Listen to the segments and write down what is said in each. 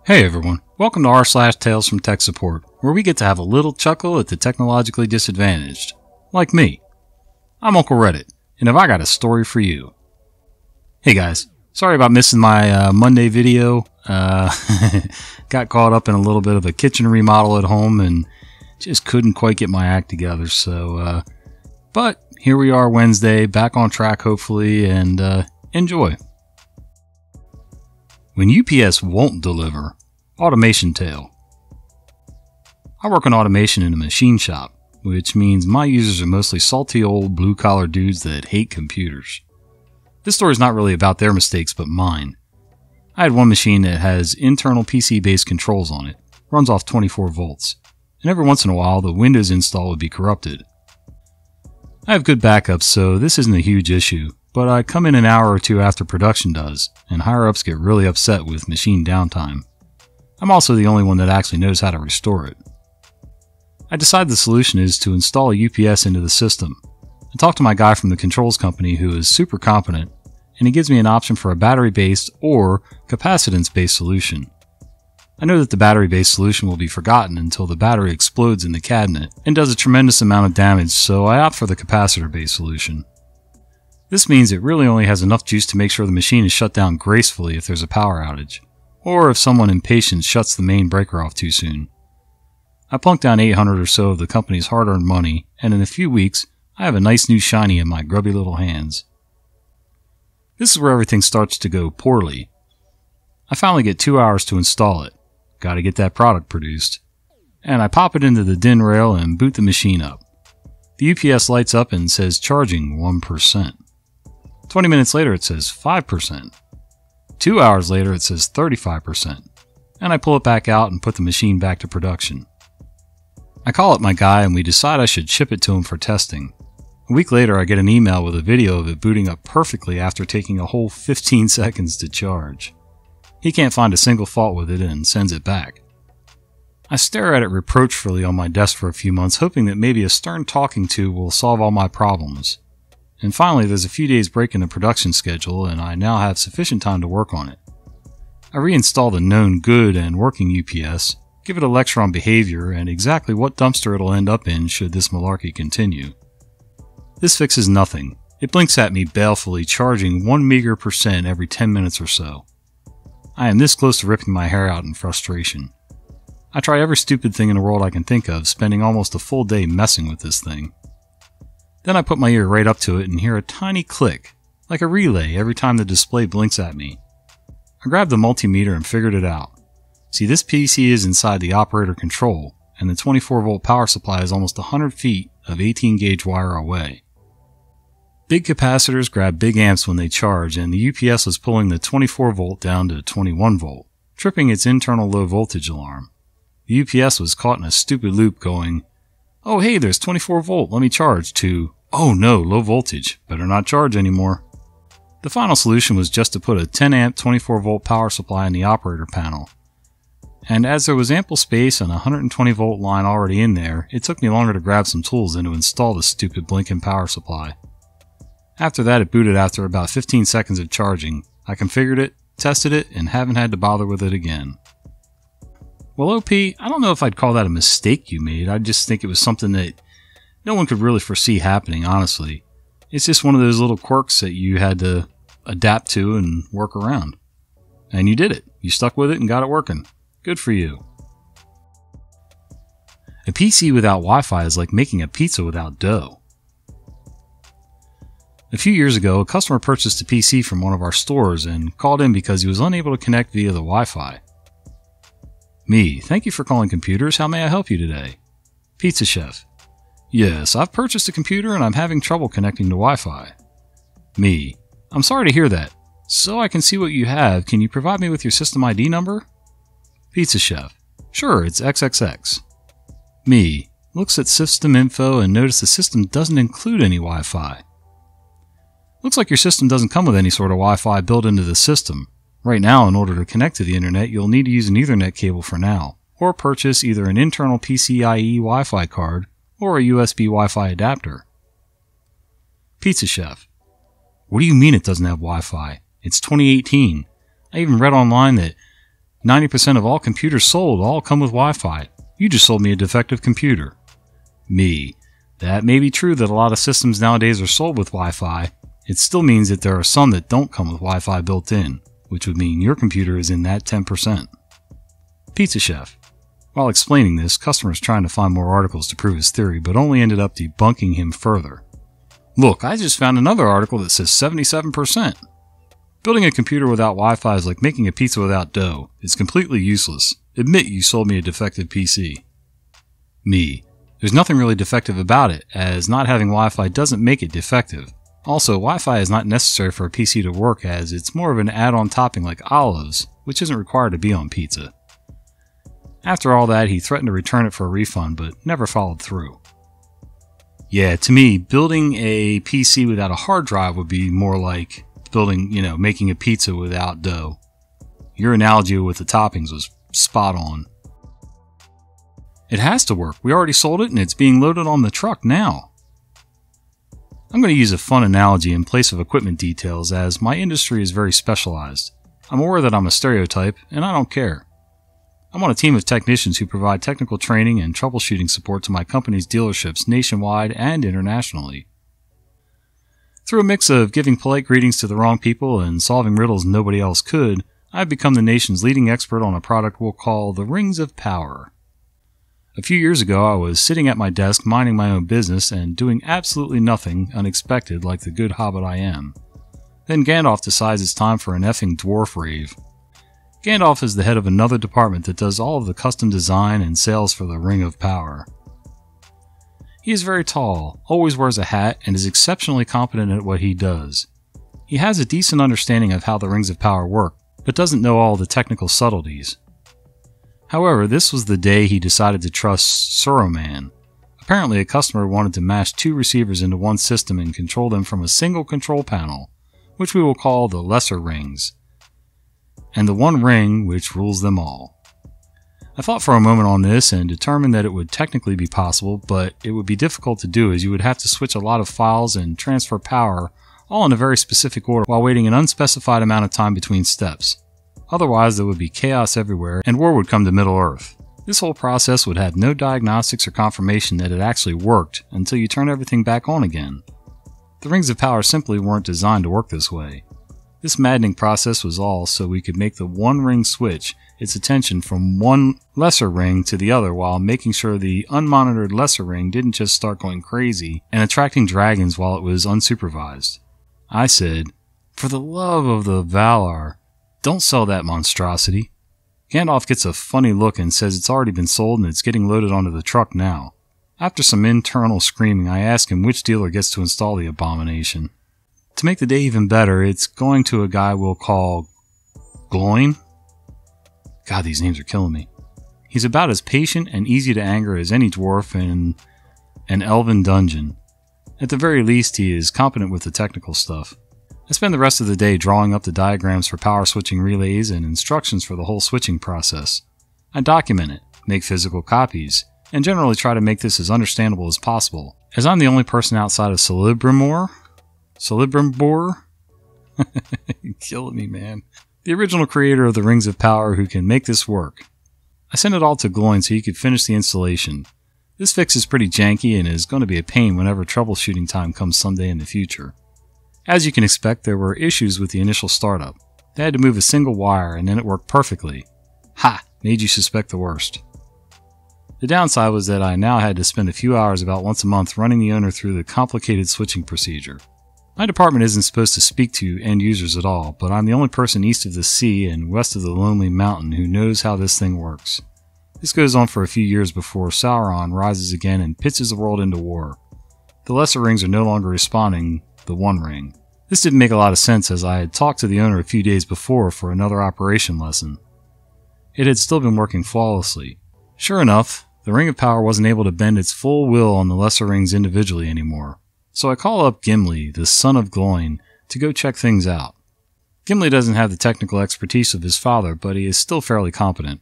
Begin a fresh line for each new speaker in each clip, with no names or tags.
Hey everyone, welcome to r/Tales from Tech Support, where we get to have a little chuckle at the technologically disadvantaged. Like me. I'm Uncle Reddit, and have I got a story for you. Hey guys, sorry about missing my Monday video. Got caught up in a little bit of a kitchen remodel at home and just couldn't quite get my act together, but here we are Wednesday, back on track hopefully, and enjoy. When UPS won't deliver. Automation tale. I work on automation in a machine shop, which means my users are mostly salty old blue-collar dudes that hate computers. This story is not really about their mistakes, but mine. I had one machine that has internal PC-based controls on it, runs off 24 volts, and every once in a while the Windows install would be corrupted. I have good backups, so this isn't a huge issue. But I come in an hour or two after production does, and higher-ups get really upset with machine downtime. I'm also the only one that actually knows how to restore it. I decide the solution is to install a UPS into the system. I talk to my guy from the controls company who is super competent, and he gives me an option for a battery-based or capacitance-based solution. I know that the battery-based solution will be forgotten until the battery explodes in the cabinet and does a tremendous amount of damage, so I opt for the capacitor-based solution. This means it really only has enough juice to make sure the machine is shut down gracefully if there's a power outage, or if someone impatient shuts the main breaker off too soon. I plunk down 800 or so of the company's hard-earned money, and in a few weeks, I have a nice new shiny in my grubby little hands. This is where everything starts to go poorly. I finally get 2 hours to install it. Gotta get that product produced. And I pop it into the DIN rail and boot the machine up. The UPS lights up and says charging 1%. 20 minutes later it says 5%. 2 hours later it says 35%. And I pull it back out and put the machine back to production. I call up my guy and we decide I should ship it to him for testing. A week later I get an email with a video of it booting up perfectly after taking a whole 15 seconds to charge. He can't find a single fault with it and sends it back. I stare at it reproachfully on my desk for a few months, hoping that maybe a stern talking to will solve all my problems. And finally, there's a few days break in the production schedule, and I now have sufficient time to work on it. I reinstall the known good and working UPS, give it a lecture on behavior and exactly what dumpster it'll end up in should this malarkey continue. This fixes nothing. It blinks at me balefully, charging 1 meager percent every 10 minutes or so. I am this close to ripping my hair out in frustration. I try every stupid thing in the world I can think of, spending almost a full day messing with this thing. Then I put my ear right up to it and hear a tiny click, like a relay every time the display blinks at me. I grabbed the multimeter and figured it out. See, this PC is inside the operator control, and the 24-volt power supply is almost 100 feet of 18-gauge wire away. Big capacitors grab big amps when they charge, and the UPS was pulling the 24-volt down to 21-volt, tripping its internal low-voltage alarm. The UPS was caught in a stupid loop going, "Oh hey, there's 24 volt, let me charge," to, "Oh no, low voltage, better not charge anymore." The final solution was just to put a 10 amp 24 volt power supply in the operator panel. And as there was ample space and a 120 volt line already in there, it took me longer to grab some tools than to install the stupid blinking power supply. After that it booted after about 15 seconds of charging. I configured it, tested it, and haven't had to bother with it again. Well, OP, I don't know if I'd call that a mistake you made. I just think it was something that no one could really foresee happening, honestly. It's just one of those little quirks that you had to adapt to and work around. And you did it. You stuck with it and got it working. Good for you. A PC without Wi-Fi is like making a pizza without dough. A few years ago, a customer purchased a PC from one of our stores and called in because he was unable to connect via the Wi-Fi. Me, thank you for calling computers. How may I help you today? Pizza Chef. Yes, I've purchased a computer and I'm having trouble connecting to Wi-Fi. Me, I'm sorry to hear that. So I can see what you have, can you provide me with your system ID number? Pizza Chef. Sure, it's XXX. Me, looks at system info and notice the system doesn't include any Wi-Fi. Looks like your system doesn't come with any sort of Wi-Fi built into the system. Right now, in order to connect to the internet, you'll need to use an Ethernet cable for now, or purchase either an internal PCIe Wi-Fi card or a USB Wi-Fi adapter. Pizza Chef. What do you mean it doesn't have Wi-Fi? It's 2018. I even read online that 90% of all computers sold all come with Wi-Fi. You just sold me a defective computer. Me. That may be true that a lot of systems nowadays are sold with Wi-Fi. It still means that there are some that don't come with Wi-Fi built in, which would mean your computer is in that 10%. Pizza Chef. While explaining this, customer is trying to find more articles to prove his theory, but only ended up debunking him further. Look, I just found another article that says 77%. Building a computer without Wi-Fi is like making a pizza without dough. It's completely useless. Admit you sold me a defective PC. Me. There's nothing really defective about it, as not having Wi-Fi doesn't make it defective. Also, Wi-Fi is not necessary for a PC to work, as it's more of an add-on topping like olives, which isn't required to be on pizza. After all that, he threatened to return it for a refund, but never followed through. Yeah, to me, building a PC without a hard drive would be more like making a pizza without dough. Your analogy with the toppings was spot on. It has to work. We already sold it and it's being loaded on the truck now. I'm going to use a fun analogy in place of equipment details, as my industry is very specialized. I'm aware that I'm a stereotype, and I don't care. I'm on a team of technicians who provide technical training and troubleshooting support to my company's dealerships nationwide and internationally. Through a mix of giving polite greetings to the wrong people and solving riddles nobody else could, I've become the nation's leading expert on a product we'll call the Rings of Power. A few years ago, I was sitting at my desk minding my own business and doing absolutely nothing unexpected like the good hobbit I am. Then Gandalf decides it's time for an effing dwarf rave. Gandalf is the head of another department that does all of the custom design and sales for the Ring of Power. He is very tall, always wears a hat, and is exceptionally competent at what he does. He has a decent understanding of how the Rings of Power work, but doesn't know all the technical subtleties. However, this was the day he decided to trust Saruman. Apparently, a customer wanted to mash two receivers into one system and control them from a single control panel, which we will call the lesser rings, and the one ring which rules them all. I thought for a moment on this and determined that it would technically be possible, but it would be difficult to do, as you would have to switch a lot of files and transfer power all in a very specific order while waiting an unspecified amount of time between steps. Otherwise, there would be chaos everywhere and war would come to Middle-earth. This whole process would have no diagnostics or confirmation that it actually worked until you turn everything back on again. The Rings of Power simply weren't designed to work this way. This maddening process was all so we could make the one ring switch its attention from one lesser ring to the other while making sure the unmonitored lesser ring didn't just start going crazy and attracting dragons while it was unsupervised. I said, "For the love of the Valar, don't sell that monstrosity." Gandalf gets a funny look and says it's already been sold and it's getting loaded onto the truck now. After some internal screaming, I ask him which dealer gets to install the abomination. To make the day even better, it's going to a guy we'll call Gloin. God, these names are killing me. He's about as patient and easy to anger as any dwarf in an elven dungeon. At the very least, he is competent with the technical stuff. I spend the rest of the day drawing up the diagrams for power switching relays and instructions for the whole switching process. I document it, make physical copies, and generally try to make this as understandable as possible, as I'm the only person outside of Celebrimbor? You're killing me, man. The original creator of the Rings of Power who can make this work. I sent it all to Gloin so he could finish the installation. This fix is pretty janky and is going to be a pain whenever troubleshooting time comes someday in the future. As you can expect, there were issues with the initial startup. They had to move a single wire and then it worked perfectly. Ha! Made you suspect the worst. The downside was that I now had to spend a few hours about once a month running the owner through the complicated switching procedure. My department isn't supposed to speak to end users at all, but I'm the only person east of the sea and west of the Lonely Mountain who knows how this thing works. This goes on for a few years before Sauron rises again and pitches the world into war. The lesser rings are no longer responding, the one ring. This didn't make a lot of sense as I had talked to the owner a few days before for another operation lesson. It had still been working flawlessly. Sure enough, the Ring of Power wasn't able to bend its full will on the lesser rings individually anymore. So I call up Gimli, the son of Gloin, to go check things out. Gimli doesn't have the technical expertise of his father, but he is still fairly competent.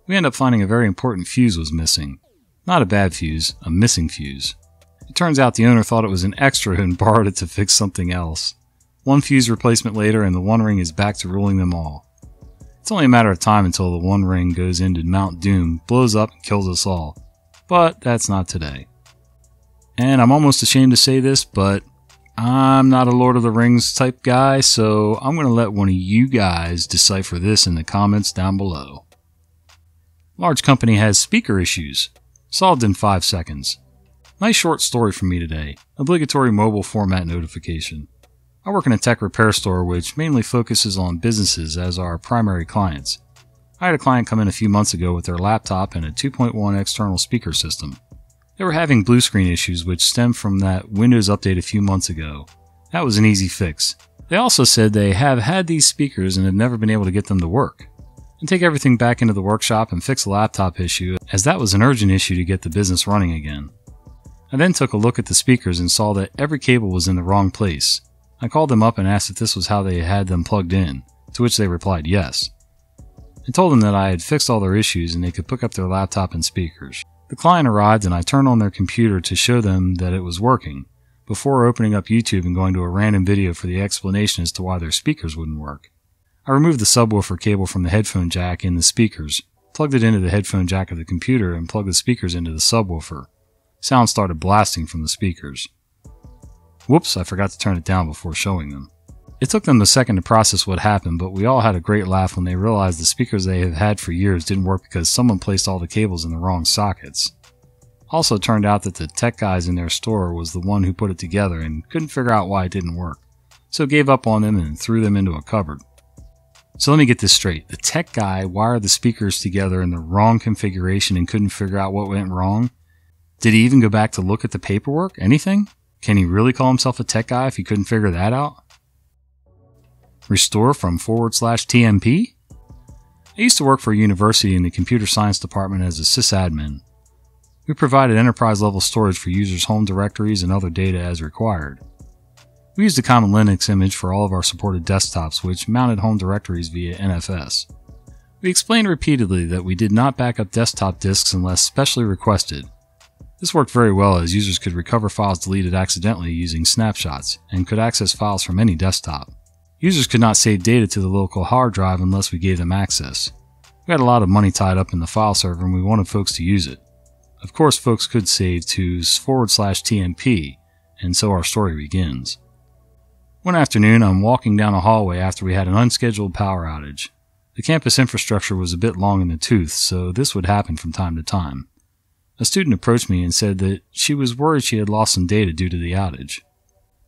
We end up finding a very important fuse was missing. Not a bad fuse, a missing fuse. It turns out the owner thought it was an extra and borrowed it to fix something else. One fuse replacement later and the one ring is back to ruling them all. It's only a matter of time until the one ring goes into Mount Doom, blows up, and kills us all. But that's not today. And I'm almost ashamed to say this, but I'm not a Lord of the Rings type guy, so I'm going to let one of you guys decipher this in the comments down below. Large company has speaker issues. Solved in 5 seconds. Nice short story from me today. Obligatory mobile format notification. I work in a tech repair store which mainly focuses on businesses as our primary clients. I had a client come in a few months ago with their laptop and a 2.1 external speaker system. They were having blue screen issues which stemmed from that Windows update a few months ago. That was an easy fix. They also said they have had these speakers and have never been able to get them to work. And take everything back into the workshop and fix the laptop issue, as that was an urgent issue to get the business running again. I then took a look at the speakers and saw that every cable was in the wrong place. I called them up and asked if this was how they had them plugged in, to which they replied yes. I told them that I had fixed all their issues and they could pick up their laptop and speakers. The client arrived and I turned on their computer to show them that it was working, before opening up YouTube and going to a random video for the explanation as to why their speakers wouldn't work. I removed the subwoofer cable from the headphone jack in the speakers, plugged it into the headphone jack of the computer, and plugged the speakers into the subwoofer. Sound started blasting from the speakers. Whoops, I forgot to turn it down before showing them. It took them a second to process what happened, but we all had a great laugh when they realized the speakers they have had for years didn't work because someone placed all the cables in the wrong sockets. Also, it turned out that the tech guys in their store was the one who put it together and couldn't figure out why it didn't work, so gave up on them and threw them into a cupboard. So let me get this straight. The tech guy wired the speakers together in the wrong configuration and couldn't figure out what went wrong? Did he even go back to look at the paperwork? Anything? Can he really call himself a tech guy if he couldn't figure that out? Restore from /TMP? I used to work for a university in the computer science department as a sysadmin. We provided enterprise-level storage for users' home directories and other data as required. We used a common Linux image for all of our supported desktops, which mounted home directories via NFS. We explained repeatedly that we did not back up desktop disks unless specially requested. This worked very well as users could recover files deleted accidentally using snapshots, and could access files from any desktop. Users could not save data to the local hard drive unless we gave them access. We had a lot of money tied up in the file server and we wanted folks to use it. Of course, folks could save to /TMP, and so our story begins. One afternoon, I'm walking down a hallway after we had an unscheduled power outage. The campus infrastructure was a bit long in the tooth, so this would happen from time to time. A student approached me and said that she was worried she had lost some data due to the outage.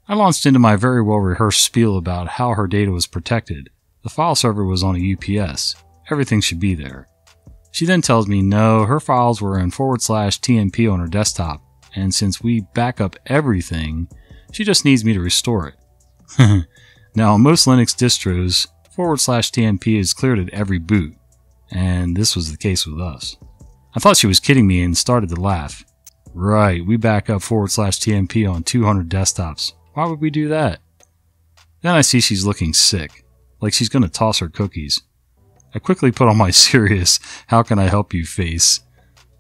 I launched into my very well-rehearsed spiel about how her data was protected. The file server was on a UPS. Everything should be there. She then tells me no, her files were in /TMP on her desktop, and since we back up everything, she just needs me to restore it. Now, on most Linux distros, /TMP is cleared at every boot, and this was the case with us. I thought she was kidding me and started to laugh. Right, we back up /TMP on 200 desktops. Why would we do that? Then I see she's looking sick, like she's going to toss her cookies. I quickly put on my serious, how can I help you face.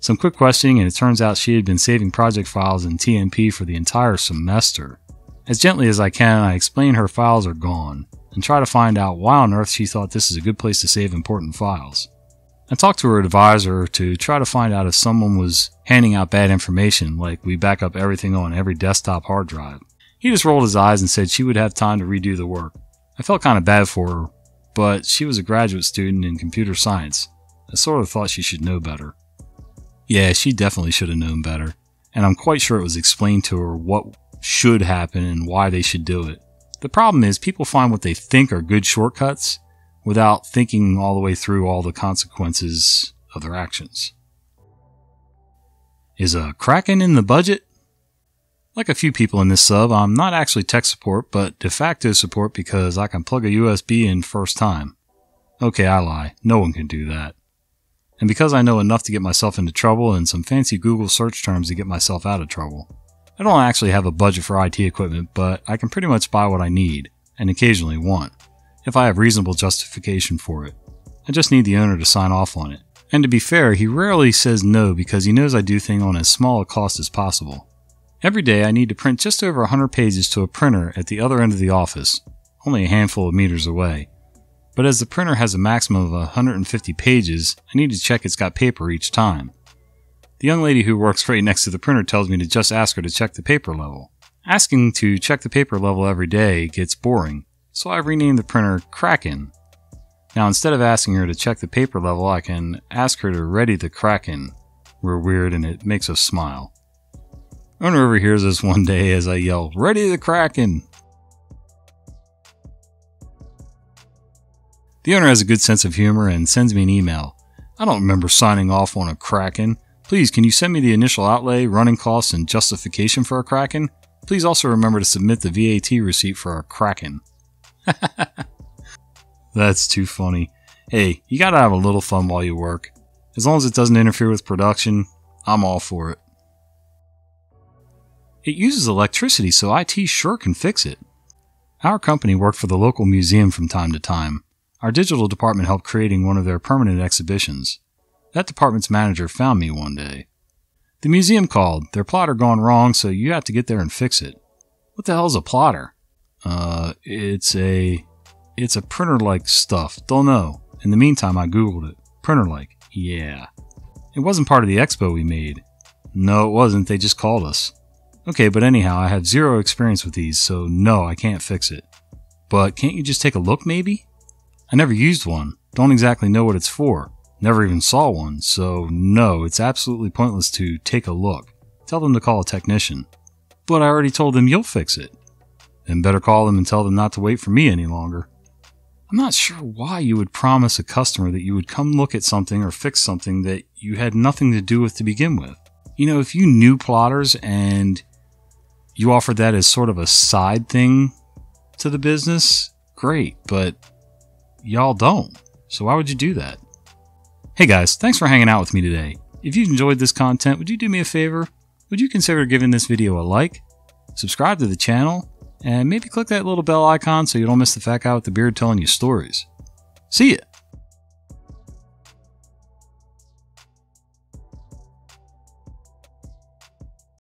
Some quick questioning and it turns out she had been saving project files in TMP for the entire semester. As gently as I can, I explain her files are gone, and try to find out why on earth she thought this is a good place to save important files. I talked to her advisor to try to find out if someone was handing out bad information, like we back up everything on every desktop hard drive. He just rolled his eyes and said she would have time to redo the work. I felt kind of bad for her, but she was a graduate student in computer science. I sort of thought she should know better. Yeah, she definitely should have known better, and I'm quite sure it was explained to her what should happen and why they should do it. The problem is people find what they think are good shortcuts without thinking all the way through all the consequences of their actions. Is a Kraken in the budget? Like a few people in this sub, I'm not actually tech support, but de facto support because I can plug a USB in first time. Okay, I lie. No one can do that. And because I know enough to get myself into trouble and some fancy Google search terms to get myself out of trouble. I don't actually have a budget for IT equipment, but I can pretty much buy what I need, and occasionally want, if I have reasonable justification for it. I just need the owner to sign off on it. And to be fair, he rarely says no because he knows I do things on as small a cost as possible. Every day I need to print just over 100 pages to a printer at the other end of the office, only a handful of meters away. But as the printer has a maximum of 150 pages, I need to check it's got paper each time. The young lady who works right next to the printer tells me to just ask her to check the paper level. Asking to check the paper level every day gets boring, so I renamed the printer Kraken. Now instead of asking her to check the paper level, I can ask her to ready the Kraken. We're weird and it makes us smile. Owner overhears us one day as I yell, "Ready the Kraken!" The owner has a good sense of humor and sends me an email. "I don't remember signing off on a Kraken. Please, can you send me the initial outlay, running costs, and justification for a Kraken? Please also remember to submit the VAT receipt for our Kraken." That's too funny. Hey, you gotta have a little fun while you work. As long as it doesn't interfere with production, I'm all for it. It uses electricity, so IT sure can fix it. Our company worked for the local museum from time to time. Our digital department helped creating one of their permanent exhibitions. That department's manager found me one day. The museum called. Their plotter gone wrong, so you have to get there and fix it. What the hell's a plotter? It's a printer-like stuff. Don't know. In the meantime, I googled it. Printer-like. Yeah. It wasn't part of the expo we made. No, it wasn't. They just called us. Okay, but anyhow, I have zero experience with these, so no, I can't fix it. But can't you just take a look, maybe? I never used one. Don't exactly know what it's for. Never even saw one, so no, it's absolutely pointless to take a look. Tell them to call a technician. But I already told them you'll fix it. Then better call them and tell them not to wait for me any longer. I'm not sure why you would promise a customer that you would come look at something or fix something that you had nothing to do with to begin with. You know, if you knew plotters and you offered that as sort of a side thing to the business, great, but y'all don't. So why would you do that? Hey guys, thanks for hanging out with me today. If you enjoyed this content, would you do me a favor? Would you consider giving this video a like, subscribe to the channel, and maybe click that little bell icon so you don't miss the fat guy with the beard telling you stories. See ya!